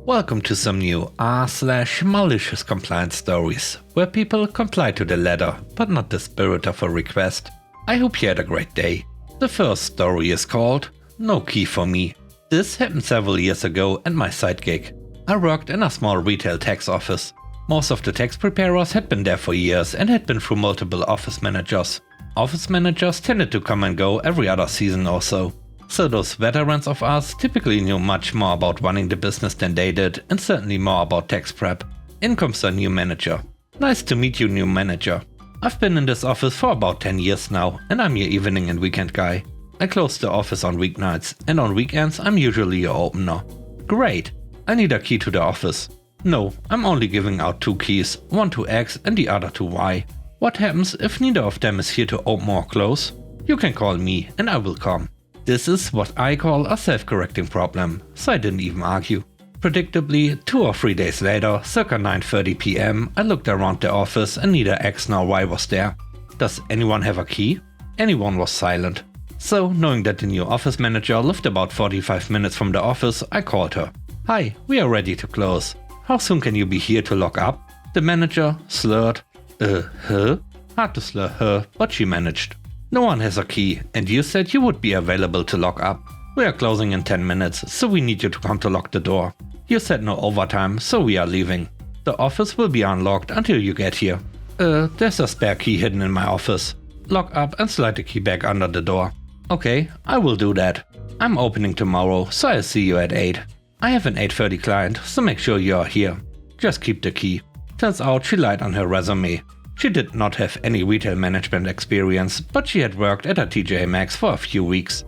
Welcome to some new r/malicious compliance stories, where people comply to the letter, but not the spirit of a request. I hope you had a great day. The first story is called No Key for Me. This happened several years ago at my side gig. I worked in a small retail tax office. Most of the tax preparers had been there for years and had been through multiple office managers. Office managers tended to come and go every other season or so. So those veterans of us typically knew much more about running the business than they did, and certainly more about tax prep. In comes a new manager. Nice to meet you, new manager. I've been in this office for about 10 years now, and I'm your evening and weekend guy. I close the office on weeknights, and on weekends I'm usually your opener. Great! I need a key to the office. No, I'm only giving out 2 keys, one to X and the other to Y. What happens if neither of them is here to open or close? You can call me and I will come. This is what I call a self-correcting problem, so I didn't even argue. Predictably, 2 or 3 days later, circa 9:30 PM, I looked around the office and neither X nor Y was there. Does anyone have a key? Anyone was silent. So, knowing that the new office manager lived about 45 minutes from the office, I called her. Hi, we are ready to close. How soon can you be here to lock up? The manager slurred. Huh? Hard to slur her, but she managed. No one has a key, and you said you would be available to lock up. We are closing in 10 minutes, so we need you to come to lock the door. You said no overtime, so we are leaving. The office will be unlocked until you get here. There's a spare key hidden in my office. Lock up and slide the key back under the door. Okay, I will do that. I'm opening tomorrow, so I'll see you at 8. I have an 8:30 client, so make sure you are here. Just keep the key. Turns out she lied on her resume. She did not have any retail management experience, but she had worked at a TJ Maxx for a few weeks.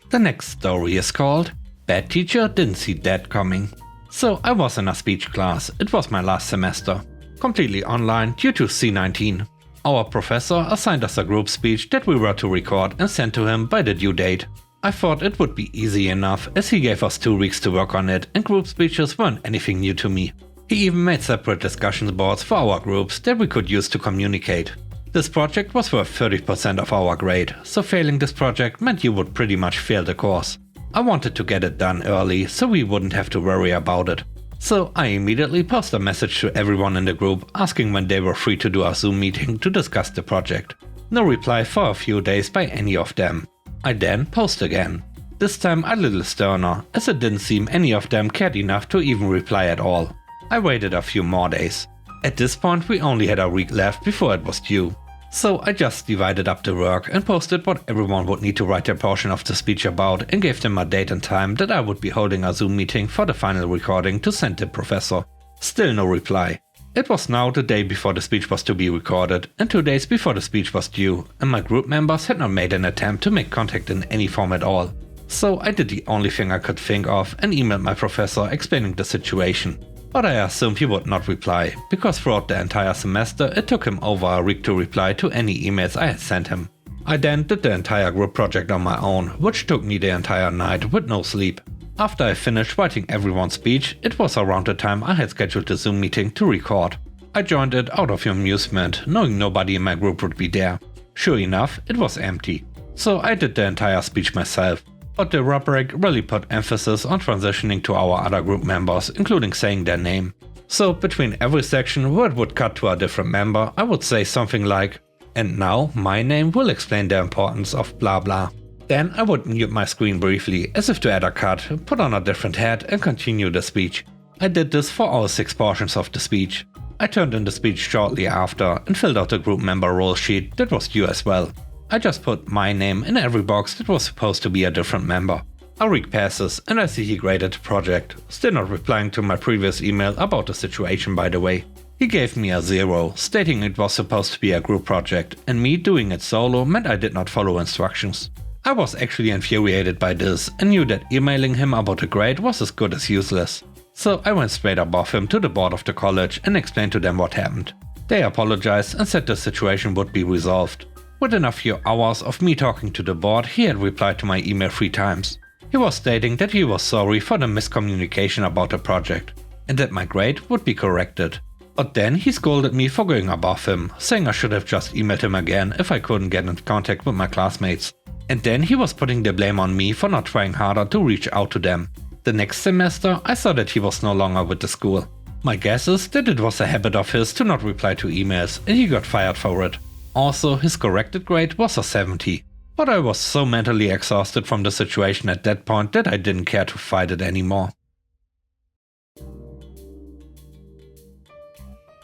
The next story is called Bad Teacher Didn't See That Coming. So I was in a speech class. It was my last semester. Completely online due to C19. Our professor assigned us a group speech that we were to record and send to him by the due date. I thought it would be easy enough, as he gave us 2 weeks to work on it and group speeches weren't anything new to me. He even made separate discussion boards for our groups that we could use to communicate. This project was worth 30% of our grade, so failing this project meant you would pretty much fail the course. I wanted to get it done early so we wouldn't have to worry about it. So I immediately posted a message to everyone in the group asking when they were free to do a Zoom meeting to discuss the project. No reply for a few days by any of them. I then posted again. This time a little sterner, as it didn't seem any of them cared enough to even reply at all. I waited a few more days. At this point we only had a week left before it was due. So I just divided up the work and posted what everyone would need to write their portion of the speech about and gave them a date and time that I would be holding a Zoom meeting for the final recording to send the professor. Still no reply. It was now the day before the speech was to be recorded and 2 days before the speech was due, and my group members had not made an attempt to make contact in any form at all. So I did the only thing I could think of and emailed my professor explaining the situation. But I assumed he would not reply, because throughout the entire semester it took him over a week to reply to any emails I had sent him. I then did the entire group project on my own, which took me the entire night with no sleep. After I finished writing everyone's speech, it was around the time I had scheduled the Zoom meeting to record. I joined it out of amusement, knowing nobody in my group would be there. Sure enough, it was empty. So I did the entire speech myself. But the rubric really put emphasis on transitioning to our other group members, including saying their name. So between every section where it would cut to a different member, I would say something like, "And now my name will explain the importance of blah blah." Then I would mute my screen briefly, as if to add a cut, put on a different hat and continue the speech. I did this for all 6 portions of the speech. I turned in the speech shortly after and filled out the group member role sheet that was due as well. I just put my name in every box that was supposed to be a different member. A week passes and I see he graded the project, still not replying to my previous email about the situation, by the way. He gave me a 0, stating it was supposed to be a group project, and me doing it solo meant I did not follow instructions. I was actually infuriated by this and knew that emailing him about the grade was as good as useless. So I went straight above him to the board of the college and explained to them what happened. They apologized and said the situation would be resolved. Within a few hours of me talking to the board, he had replied to my email 3 times. He was stating that he was sorry for the miscommunication about the project, and that my grade would be corrected. But then he scolded me for going above him, saying I should have just emailed him again if I couldn't get in contact with my classmates. And then he was putting the blame on me for not trying harder to reach out to them. The next semester, I saw that he was no longer with the school. My guess is that it was a habit of his to not reply to emails, and he got fired for it. Also, his corrected grade was a 70. But I was so mentally exhausted from the situation at that point that I didn't care to fight it anymore.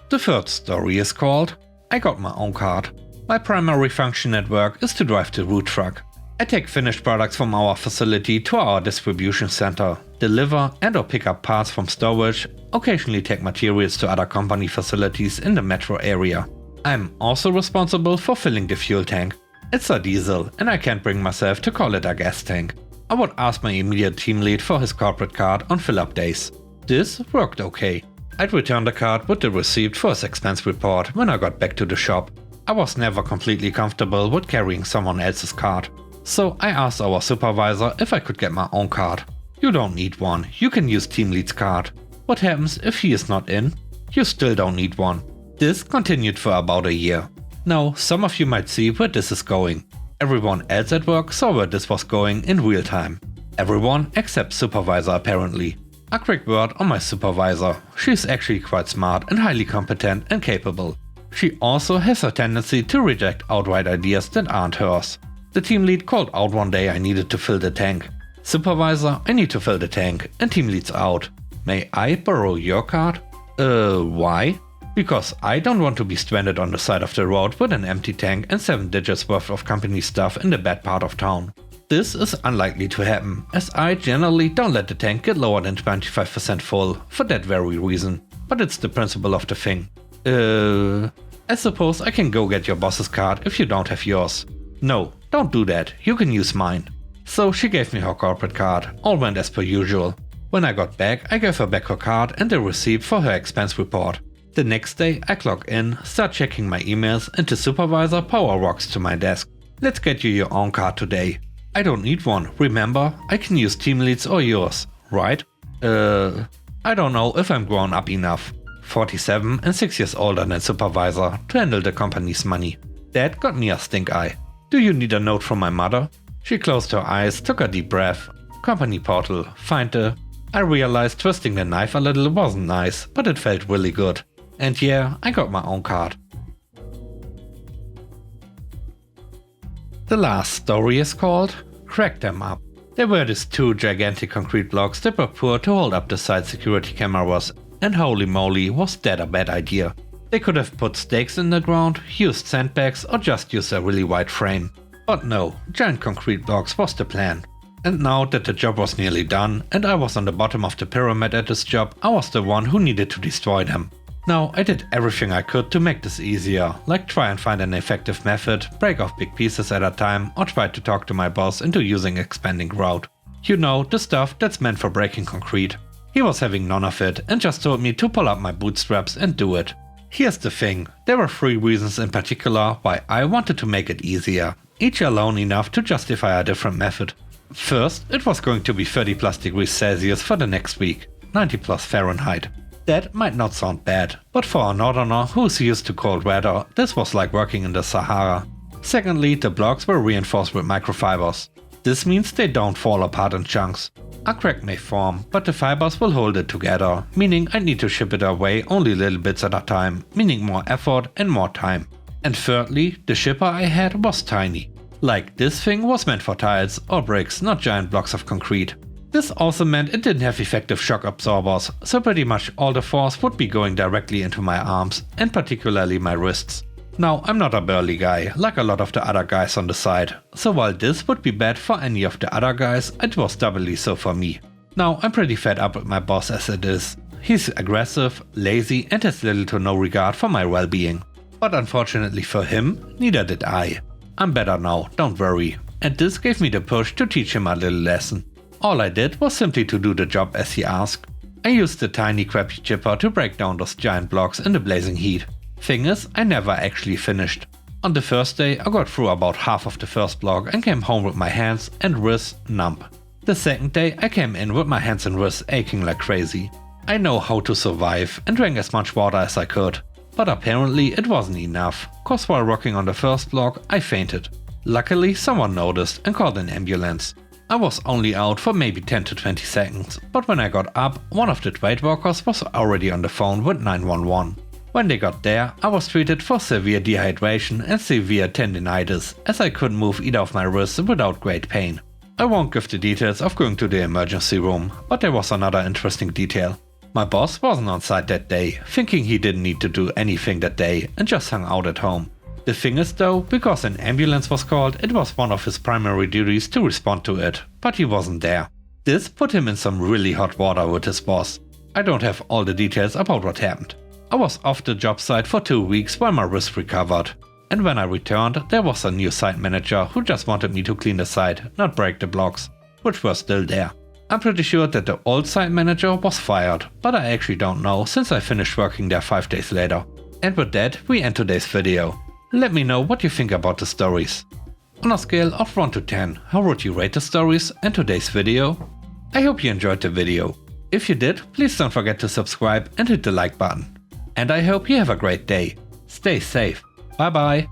The third story is called I Got My Own Cart. My primary function at work is to drive the root truck. I take finished products from our facility to our distribution center, deliver and/or pick up parts from storage, occasionally take materials to other company facilities in the metro area. I'm also responsible for filling the fuel tank. It's a diesel and I can't bring myself to call it a gas tank. I would ask my immediate team lead for his corporate card on fill-up days. This worked okay. I'd return the card with the receipt for his expense report when I got back to the shop. I was never completely comfortable with carrying someone else's card. So I asked our supervisor if I could get my own card. You don't need one, you can use team lead's card. What happens if he is not in? You still don't need one. This continued for about a year. Now, some of you might see where this is going. Everyone else at work saw where this was going in real time. Everyone except supervisor apparently. A quick word on my supervisor. She's actually quite smart and highly competent and capable. She also has a tendency to reject outright ideas that aren't hers. The team lead called out one day I needed to fill the tank. Supervisor, I need to fill the tank, and team lead's out. May I borrow your card? Why? Because I don't want to be stranded on the side of the road with an empty tank and 7 digits worth of company stuff in the bad part of town. This is unlikely to happen, as I generally don't let the tank get lower than 25% full for that very reason. But it's the principle of the thing. I suppose I can go get your boss's card if you don't have yours. No, don't do that, you can use mine. So she gave me her corporate card, all went as per usual. When I got back, I gave her back her card and the receipt for her expense report. The next day I clock in, start checking my emails, and the supervisor power walks to my desk. Let's get you your own card today. I don't need one, remember? I can use team leads or yours, right? I don't know if I'm grown up enough. 47 and 6 years older than supervisor to handle the company's money. That got me a stink eye. Do you need a note from my mother? She closed her eyes, took a deep breath. Company portal, find the... I realized twisting the knife a little wasn't nice, but it felt really good. And yeah, I got my own card. The last story is called Crack Them Up. There were these 2 gigantic concrete blocks that were poor to hold up the side security cameras, and holy moly was that a bad idea. They could have put stakes in the ground, used sandbags, or just used a really wide frame. But no, giant concrete blocks was the plan. And now that the job was nearly done, and I was on the bottom of the pyramid at this job, I was the one who needed to destroy them. Now I did everything I could to make this easier, like try and find an effective method, break off big pieces at a time, or try to talk to my boss into using expanding grout. You know, the stuff that's meant for breaking concrete. He was having none of it and just told me to pull up my bootstraps and do it. Here's the thing, there were 3 reasons in particular why I wanted to make it easier, each alone enough to justify a different method. First, it was going to be 30+ degrees Celsius for the next week, 90+ Fahrenheit. That might not sound bad, but for a northerner who's used to cold weather, this was like working in the Sahara. Secondly, the blocks were reinforced with microfibers. This means they don't fall apart in chunks. A crack may form, but the fibers will hold it together, meaning I need to ship it away only little bits at a time, meaning more effort and more time. And thirdly, the shipper I had was tiny. Like this thing was meant for tiles or bricks, not giant blocks of concrete. This also meant it didn't have effective shock absorbers, so pretty much all the force would be going directly into my arms, and particularly my wrists. Now, I'm not a burly guy, like a lot of the other guys on the side, so while this would be bad for any of the other guys, it was doubly so for me. Now, I'm pretty fed up with my boss as it is. He's aggressive, lazy, and has little to no regard for my well-being. But unfortunately for him, neither did I. I'm better now, don't worry. And this gave me the push to teach him a little lesson. All I did was simply to do the job as he asked. I used the tiny crappy chipper to break down those giant blocks in the blazing heat. Thing is, I never actually finished. On the first day I got through about half of the first block and came home with my hands and wrists numb. The second day I came in with my hands and wrists aching like crazy. I know how to survive and drank as much water as I could. But apparently it wasn't enough, cause while working on the first block I fainted. Luckily someone noticed and called an ambulance. I was only out for maybe 10 to 20 seconds, but when I got up, one of the trade workers was already on the phone with 911. When they got there, I was treated for severe dehydration and severe tendinitis, as I couldn't move either of my wrists without great pain. I won't give the details of going to the emergency room, but there was another interesting detail. My boss wasn't on site that day, thinking he didn't need to do anything that day and just hung out at home. The thing is though, because an ambulance was called, it was one of his primary duties to respond to it, but he wasn't there. This put him in some really hot water with his boss. I don't have all the details about what happened. I was off the job site for 2 weeks while my wrist recovered. And when I returned, there was a new site manager who just wanted me to clean the site, not break the blocks, which were still there. I'm pretty sure that the old site manager was fired, but I actually don't know since I finished working there 5 days later. And with that, we end today's video. Let me know what you think about the stories. On a scale of 1 to 10, how would you rate the stories and today's video? I hope you enjoyed the video. If you did, please don't forget to subscribe and hit the like button. And I hope you have a great day. Stay safe. Bye bye.